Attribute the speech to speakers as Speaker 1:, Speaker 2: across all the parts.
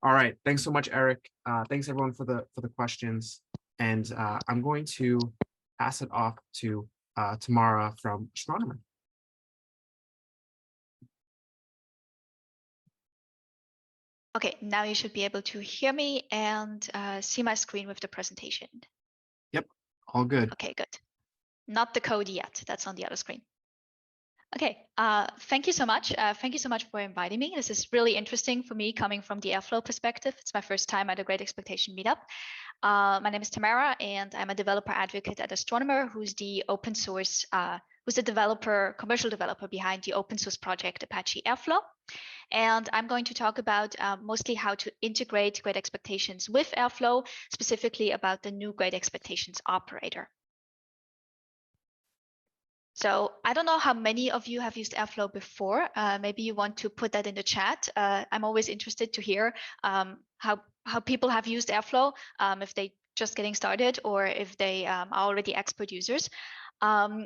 Speaker 1: All right. Thanks so much, Eric. Thanks everyone for the questions. And I'm going to pass it off to Tamara from Astronomer.
Speaker 2: Okay, now you should be able to hear me and see my screen with the presentation.
Speaker 1: Yep, all good.
Speaker 2: Okay, good. Not the code yet. That's on the other screen. Okay, thank you so much. Thank you so much for inviting me. This is really interesting for me coming from the Airflow perspective. It's my first time at a Great Expectation meetup. My name is Tamara, and I'm a developer advocate at Astronomer, who's the open source, who's the developer, commercial developer behind the open source project Apache Airflow. And I'm going to talk about mostly how to integrate Great Expectations with Airflow, specifically about the new Great Expectations operator. So I don't know how many of you have used Airflow before. Maybe you want to put that in the chat. I'm always interested to hear how people have used Airflow, if they just getting started or if they are already expert users.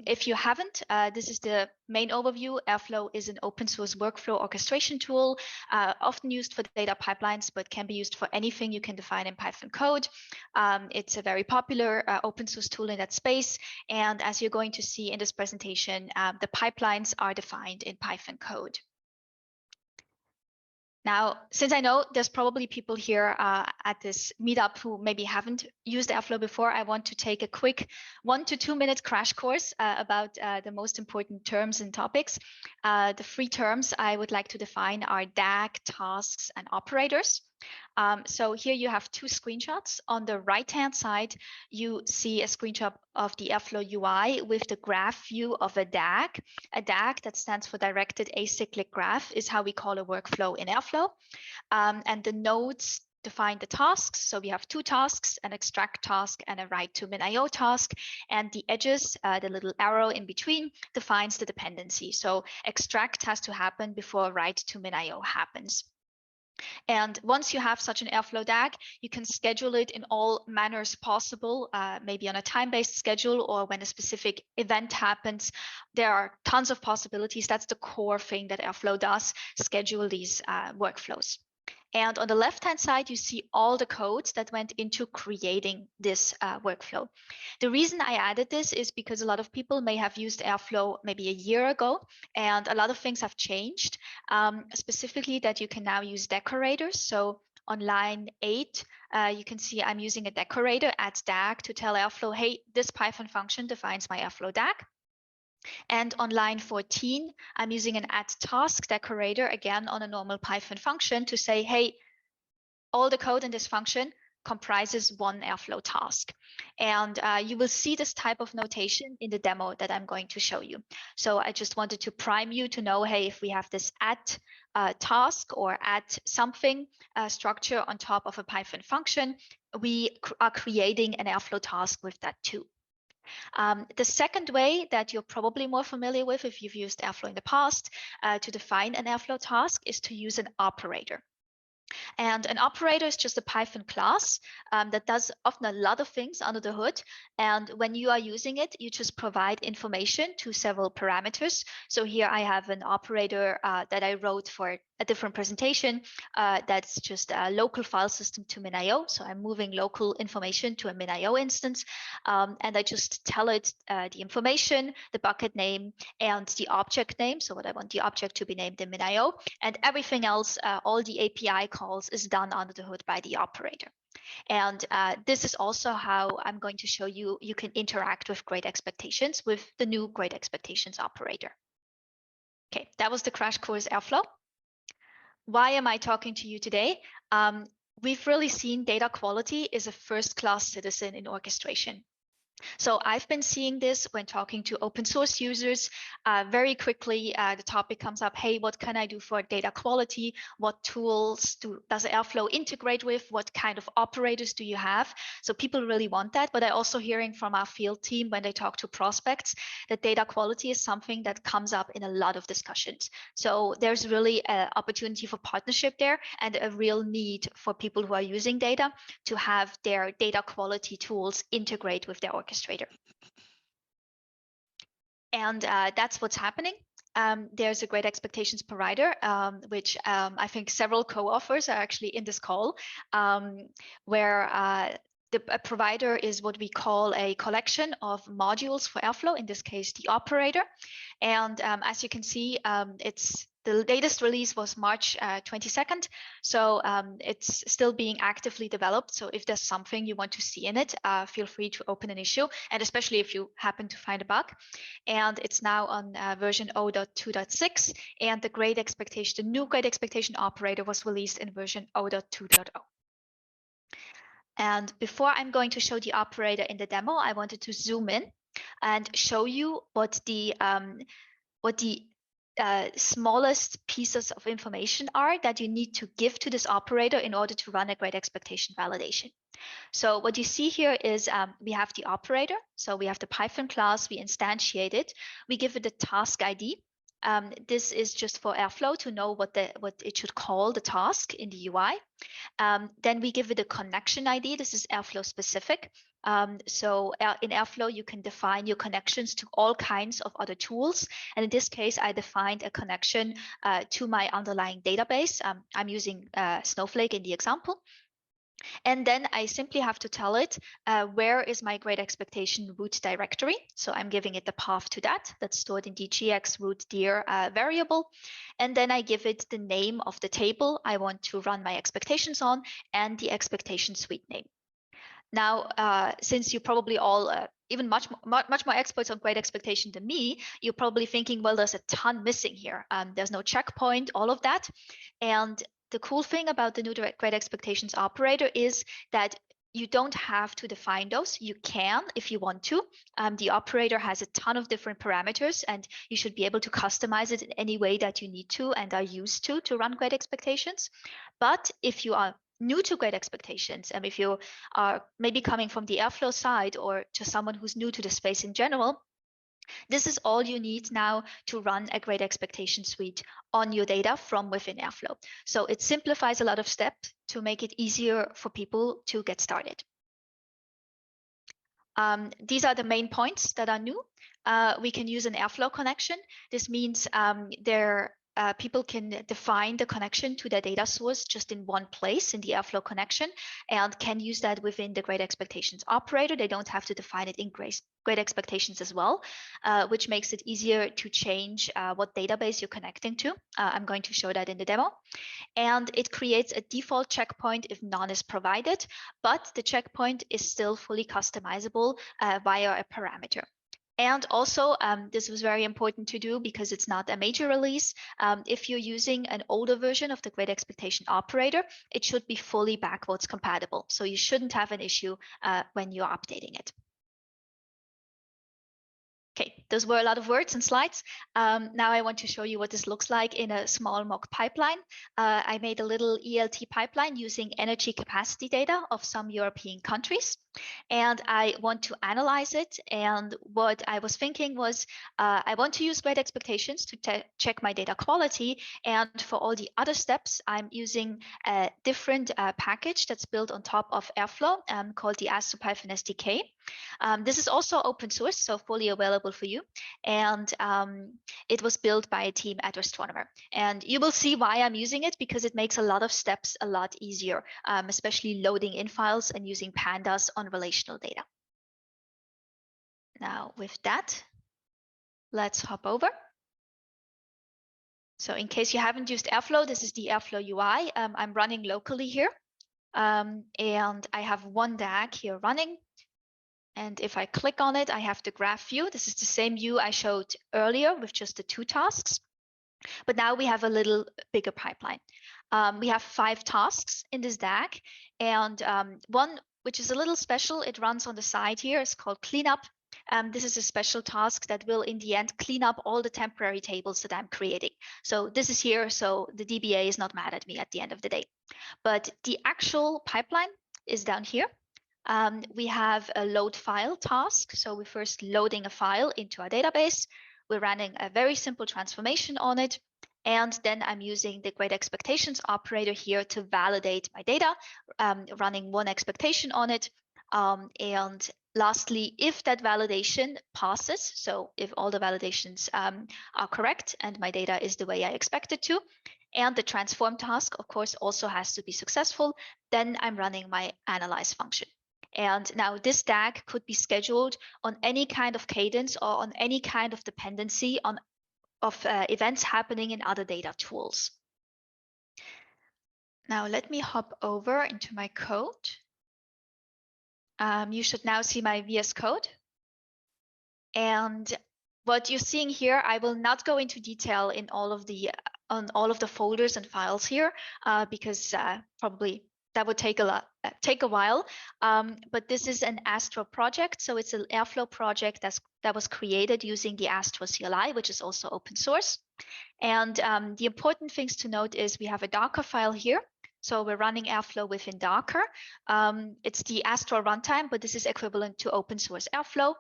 Speaker 2: If you haven't, this is the main overview. Airflow is an open source workflow orchestration tool, often used for data pipelines, but can be used for anything you can define in Python code. It's a very popular open source tool in that space. And as you're going to see in this presentation, the pipelines are defined in Python code. Now, since I know there's probably people here at this meetup who maybe haven't used Airflow before, I want to take a quick 1 to 2 minute crash course about the most important terms and topics. The 3 terms I would like to define are DAG, tasks, and operators. So here you have 2 screenshots. On the right-hand side, you see a screenshot of the Airflow UI with the graph view of a DAG. A DAG, that stands for Directed Acyclic Graph, is how we call a workflow in Airflow. And the nodes define the tasks. So we have 2 tasks, an extract task and a write to min.io task. And the edges, the little arrow in between, defines the dependency. So extract has to happen before write to min.io happens. And once you have such an Airflow DAG, you can schedule it in all manners possible, maybe on a time-based schedule or when a specific event happens. There are tons of possibilities. That's the core thing that Airflow does, schedule these workflows. And on the left-hand side, you see all the codes that went into creating this workflow. The reason I added this is because a lot of people may have used Airflow maybe a year ago, and a lot of things have changed, specifically that you can now use decorators. So on line 8, you can see I'm using a decorator at DAG to tell Airflow, hey, this Python function defines my Airflow DAG. And on line 14, I'm using an add task decorator, again, on a normal Python function to say, hey, all the code in this function comprises one Airflow task. And you will see this type of notation in the demo that I'm going to show you. So I just wanted to prime you to know, hey, if we have this add task or add something structure on top of a Python function, we are creating an Airflow task with that too. The second way that you're probably more familiar with if you've used Airflow in the past to define an Airflow task is to use an operator. And an operator is just a Python class that does often a lot of things under the hood. And when you are using it, you just provide information to several parameters. So here I have an operator that I wrote for a different presentation that's just a local file system to min.io. So I'm moving local information to a min.io instance. And I just tell it the information, the bucket name, and the object name. So what I want the object to be named in min.io. And everything else, all the API calls is done under the hood by the operator. And this is also how I'm going to show you can interact with Great Expectations with the new Great Expectations operator. Okay, that was the crash course Airflow. Why am I talking to you today? We've really seen data quality is a first-class citizen in orchestration. So I've been seeing this when talking to open source users. Very quickly, the topic comes up, hey, what can I do for data quality? What tools does Airflow integrate with? What kind of operators do you have? So people really want that. But I also hearing from our field team when they talk to prospects that data quality is something that comes up in a lot of discussions. So there's really an opportunity for partnership there and a real need for people who are using data to have their data quality tools integrate with their orchestrator. And that's what's happening. there's a Great Expectations provider, which I think several co-authors are actually in this call, where a provider is what we call a collection of modules for Airflow, in this case, the operator. And as you can see, the latest release was March 22nd. So it's still being actively developed. So if there's something you want to see in it, feel free to open an issue, and especially if you happen to find a bug. And it's now on version 0.2.6, and the new Great Expectation operator was released in version 0.2.0. And before I'm going to show the operator in the demo, I wanted to zoom in and show you what the smallest pieces of information are that you need to give to this operator in order to run a Great Expectation validation. So what you see here is we have the operator. So we have the Python class, we instantiate it, we give it a task ID. This is just for Airflow to know what it should call the task in the UI. Then we give it a connection ID. This is Airflow specific. So in Airflow, you can define your connections to all kinds of other tools. And in this case, I defined a connection to my underlying database. I'm using Snowflake in the example. And then I simply have to tell it where is my Great Expectation root directory. So I'm giving it the path to that. That's stored in the gx root dir variable. And then I give it the name of the table I want to run my expectations on and the expectation suite name. Now, since you probably all even much more experts on Great Expectation than me, you're probably thinking, well, there's a ton missing here. There's no checkpoint, all of that. And the cool thing about the new Great Expectations operator is that you don't have to define those. You can if you want to. The operator has a ton of different parameters, and you should be able to customize it in any way that you need to and are used to run Great Expectations. But if you are new to Great Expectations, and if you are maybe coming from the Airflow side or just someone who's new to the space in general, this is all you need now to run a Great Expectation suite on your data from within Airflow. So it simplifies a lot of steps to make it easier for people to get started. These are the main points that are new. We can use an Airflow connection. This means people can define the connection to their data source just in one place in the Airflow connection and can use that within the Great Expectations operator. They don't have to define it in Great Expectations as well, which makes it easier to change what database you're connecting to. I'm going to show that in the demo. And it creates a default checkpoint if none is provided, but the checkpoint is still fully customizable via a parameter. And also, this was very important to do because it's not a major release. If you're using an older version of the Great Expectation operator, it should be fully backwards compatible. So you shouldn't have an issue when you're updating it. Okay, those were a lot of words and slides. Now I want to show you what this looks like in a small mock pipeline. I made a little ELT pipeline using energy capacity data of some European countries. And I want to analyze it. And what I was thinking was, I want to use Great Expectations to check my data quality. And for all the other steps, I'm using a different package that's built on top of Airflow called the AstroPython SDK. This is also open source, so fully available for you. And it was built by a team at Astronomer. And you will see why I'm using it, because it makes a lot of steps a lot easier, especially loading in files and using pandas on relational data. Now, with that, let's hop over. So in case you haven't used Airflow, this is the Airflow UI. I'm running locally here. And I have one DAG here running. And if I click on it, I have the graph view. This is the same view I showed earlier with just the 2 tasks. But now we have a little bigger pipeline. We have 5 tasks in this DAG. And one, which is a little special, it runs on the side here. It's called cleanup. This is a special task that will, in the end, clean up all the temporary tables that I'm creating. So this is here, so the DBA is not mad at me at the end of the day. But the actual pipeline is down here. We have a load file task. So we're first loading a file into our database. We're running a very simple transformation on it. And then I'm using the Great Expectations operator here to validate my data, running one expectation on it, And lastly, if that validation passes, so if all the validations are correct and my data is the way I expect it to, and the transform task, of course, also has to be successful, then I'm running my analyze function. And now this DAG could be scheduled on any kind of cadence or on any kind of dependency of events happening in other data tools. Now let me hop over into my code. You should now see my VS Code. And what you're seeing here, I will not go into detail in all of the folders and files here because probably that would take a while. But this is an Astro project, so it's an Airflow project that was created using the Astro CLI, which is also open source. And the important things to note is we have a Docker file here. So we're running Airflow within Docker. It's the Astro runtime, but this is equivalent to open source Airflow.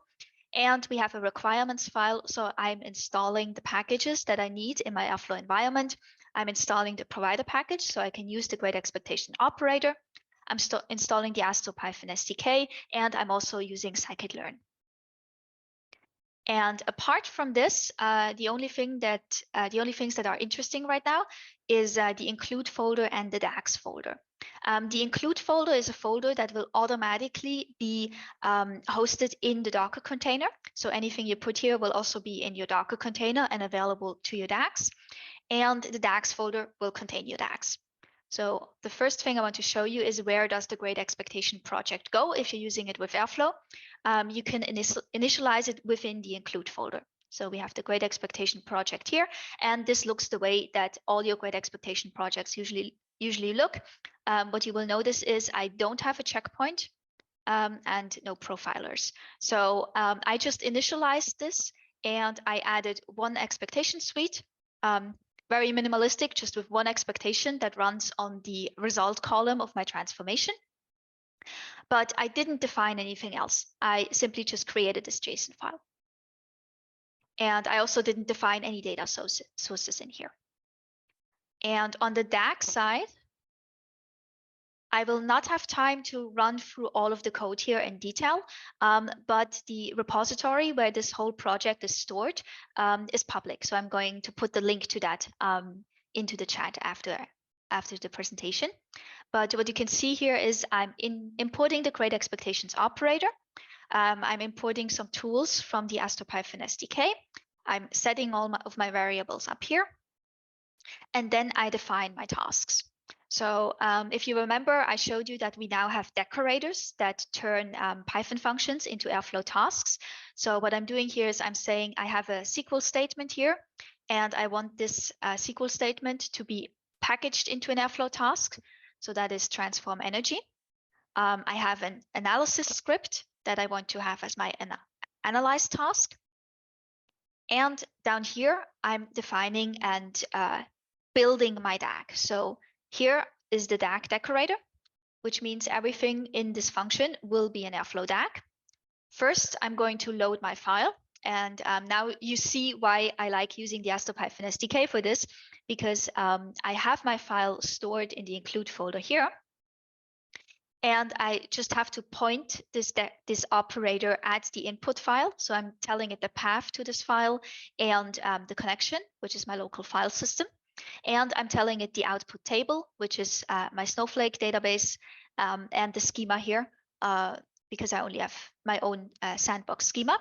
Speaker 2: And we have a requirements file. So I'm installing the packages that I need in my Airflow environment. I'm installing the provider package so I can use the GreatExpectationsOperator. I'm installing the Astro Python SDK, and I'm also using scikit-learn. And apart from this, the only things that are interesting right now is the include folder and the DAX folder. The include folder is a folder that will automatically be hosted in the Docker container. So anything you put here will also be in your Docker container and available to your DAX. And the DAX folder will contain your DAX. So the first thing I want to show you is where does the Great Expectation project go if you're using it with Airflow. You can initialize it within the include folder. So we have the Great Expectation project here, and this looks the way that all your Great Expectation projects usually look. What you will notice is I don't have a checkpoint and no profilers. So I just initialized this and I added one expectation suite. Very minimalistic, just with one expectation that runs on the result column of my transformation. But I didn't define anything else. I simply just created this JSON file. And I also didn't define any data sources in here. And on the DAX side, I will not have time to run through all of the code here in detail, but the repository where this whole project is stored is public. So I'm going to put the link to that into the chat after the presentation. But what you can see here is I'm importing the GreatExpectationsOperator. I'm importing some tools from the Astro Python SDK. I'm setting all of my variables up here. And then I define my tasks. So if you remember, I showed you that we now have decorators that turn Python functions into Airflow tasks. So what I'm doing here is I'm saying I have a SQL statement here, and I want this SQL statement to be packaged into an Airflow task. So that is transform energy. I have an analysis script that I want to have as my analyze task. And down here, I'm defining and building my DAG. So here is the DAG decorator, which means everything in this function will be an Airflow DAG. First, I'm going to load my file. And now you see why I like using the Astro Python SDK for this, because I have my file stored in the include folder here. And I just have to point this operator at the input file. So I'm telling it the path to this file and the connection, which is my local file system. And I'm telling it the output table, which is my Snowflake database, and the schema here, because I only have my own sandbox schema.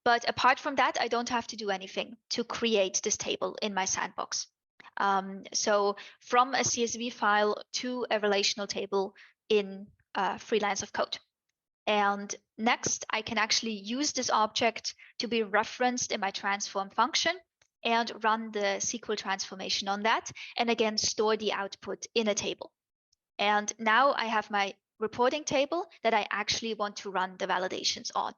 Speaker 2: But apart from that, I don't have to do anything to create this table in my sandbox. So from a CSV file to a relational table in 3 lines of code. And next, I can actually use this object to be referenced in my transform function and run the SQL transformation on that, and again, store the output in a table. And now I have my reporting table that I actually want to run the validations on.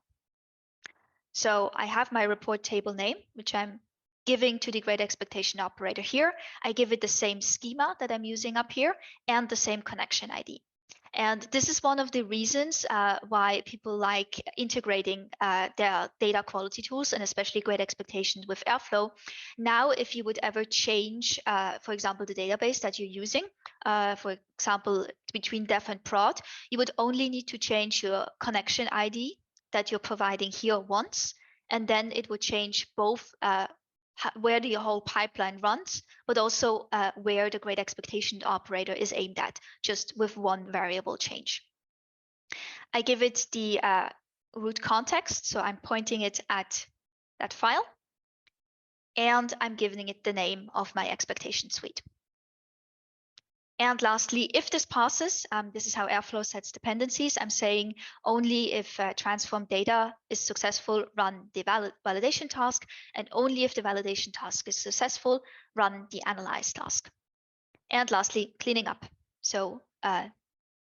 Speaker 2: So I have my report table name, which I'm giving to the GreatExpectationOperator here. I give it the same schema that I'm using up here and the same connection ID. And this is one of the reasons why people like integrating their data quality tools, and especially Great Expectations with Airflow. Now, if you would ever change, for example, the database that you're using, for example, between dev and prod, you would only need to change your connection ID that you're providing here once, and then it would change both where the whole pipeline runs, but also where the Great Expectation operator is aimed at, just with one variable change. I give it the root context, so I'm pointing it at that file, and I'm giving it the name of my expectation suite. And lastly, if this passes, this is how Airflow sets dependencies. I'm saying only if transform data is successful, run the validation task, and only if the validation task is successful, run the analyze task. And lastly, cleaning up. So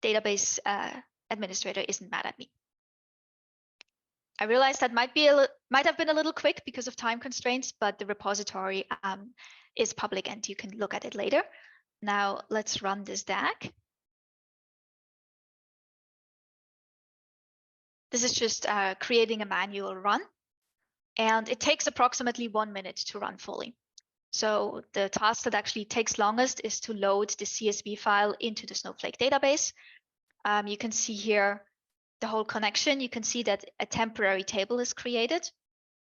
Speaker 2: database administrator isn't mad at me. I realize that might have been a little quick because of time constraints, but the repository is public and you can look at it later. Now let's run this DAG. This is just creating a manual run, and it takes approximately 1 minute to run fully. So the task that actually takes longest is to load the CSV file into the Snowflake database. You can see here the whole connection. You can see that a temporary table is created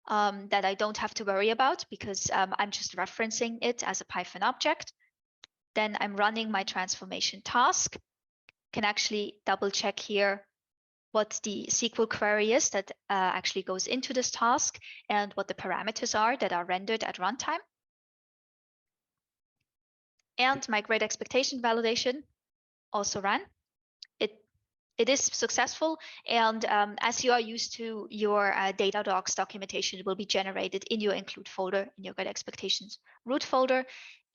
Speaker 2: that I don't have to worry about because I'm just referencing it as a Python object. Then I'm running my transformation task. Can actually double check here what the SQL query is that actually goes into this task and what the parameters are that are rendered at runtime. And my Great Expectation validation also ran. It is successful, and as you are used to, your data docs documentation will be generated in your include folder in your Great Expectations root folder.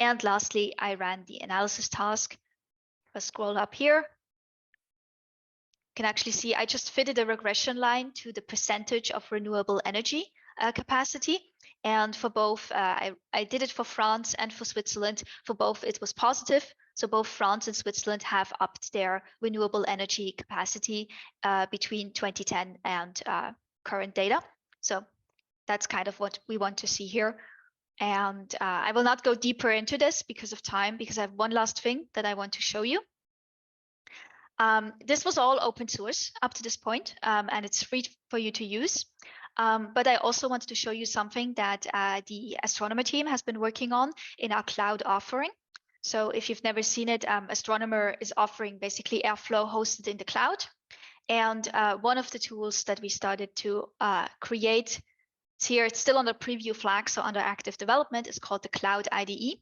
Speaker 2: And lastly, I ran the analysis task. If I scroll up here, you can actually see I just fitted a regression line to the percentage of renewable energy capacity. And for both, I did it for France and for Switzerland. For both, it was positive. So both France and Switzerland have upped their renewable energy capacity between 2010 and current data. So that's kind of what we want to see here. And I will not go deeper into this because of time, because I have one last thing that I want to show you. This was all open source up to this point, and it's free for you to use. But I also wanted to show you something that the Astronomer team has been working on in our cloud offering. So if you've never seen it, Astronomer is offering basically Airflow hosted in the cloud. And one of the tools that we started to create here, it's still under preview flag, so under active development, is called the Cloud IDE.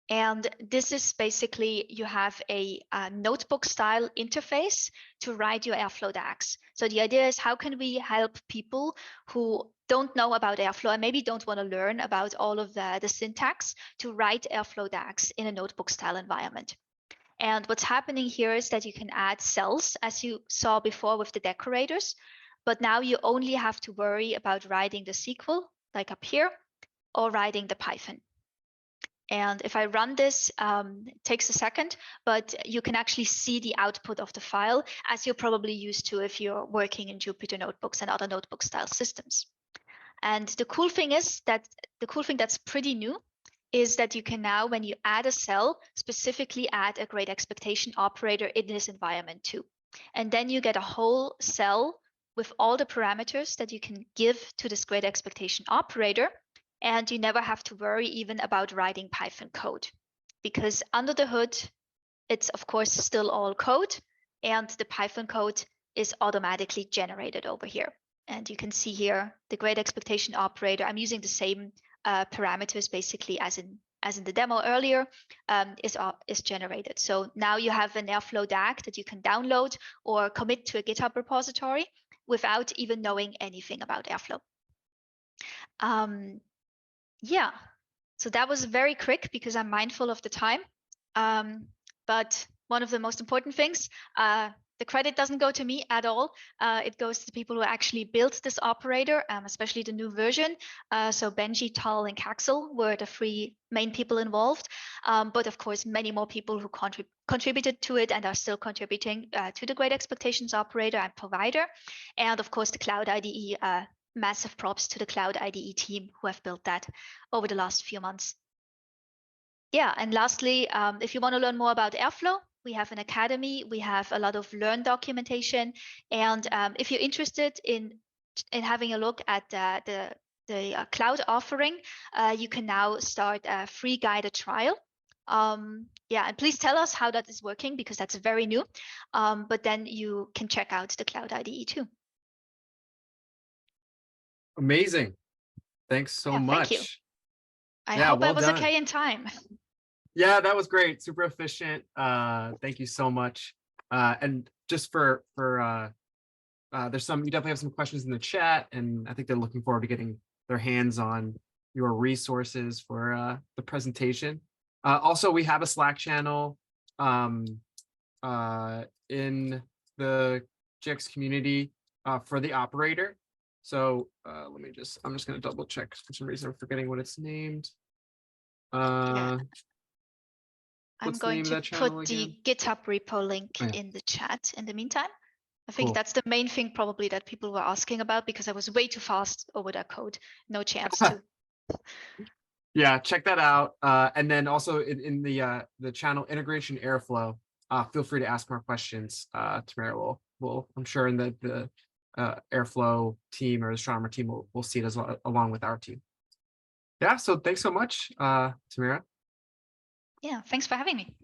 Speaker 2: And this is basically, you have a notebook style interface to write your Airflow DAGs. So the idea is, how can we help people who don't know about Airflow and maybe don't want to learn about all of the syntax to write Airflow DAGs in a notebook style environment? And what's happening here is that you can add cells, as you saw before with the decorators, but now you only have to worry about writing the SQL, like up here, or writing the Python. And if I run this, it takes a second, but you can actually see the output of the file, as you're probably used to if you're working in Jupyter notebooks and other notebook style systems. And the cool thing is that the cool thing that's pretty new is that you can now, when you add a cell, specifically add a Great Expectation operator in this environment too. And then you get a whole cell with all the parameters that you can give to this Great Expectation operator. And you never have to worry even about writing Python code, because under the hood, it's of course still all code, and the Python code is automatically generated over here. And you can see here the Great Expectation operator. I'm using the same parameters basically as in the demo earlier, is generated. So now you have an Airflow DAG that you can download or commit to a GitHub repository without even knowing anything about Airflow. Yeah, so that was very quick because I'm mindful of the time. But one of the most important things, the credit doesn't go to me at all. It goes to the people who actually built this operator, especially the new version. So Benji, Tal, and Kaxel were the three main people involved. But of course, many more people who contributed to it and are still contributing to the Great Expectations operator and provider. And of course, the Cloud IDE, massive props to the Cloud IDE team who have built that over the last few months. Yeah, and lastly, if you want to learn more about Airflow, we have an academy, we have a lot of Learn documentation. And if you're interested in having a look at the cloud offering, you can now start a free guided trial. Yeah, and please tell us how that is working because that's very new. But then you can check out the Cloud IDE too.
Speaker 1: Amazing. Thanks so much.
Speaker 2: Thank you. I
Speaker 1: Yeah,
Speaker 2: hope
Speaker 1: well
Speaker 2: I was
Speaker 1: done.
Speaker 2: okay in time.
Speaker 1: Yeah, that was great. Super efficient. Thank you so much. And just for there's you definitely have some questions in the chat, and I think they're looking forward to getting their hands on your resources for the presentation. Also, we have a Slack channel in the GX community for the operator. So I'm just going to double check. For some reason, I'm forgetting what it's named.
Speaker 2: Yeah. I'm going to put the GitHub repo link in the chat in the meantime. I think that's the main thing probably that people were asking about because I was way too fast over that code. No chance to.
Speaker 1: Yeah, check that out. And then also in the channel Integration Airflow, feel free to ask more questions. Tamara will I'm sure in the Airflow team or the Astronomer team will see it as well, along with our team. Yeah, so thanks so much, Tamara.
Speaker 2: Yeah, thanks for having me.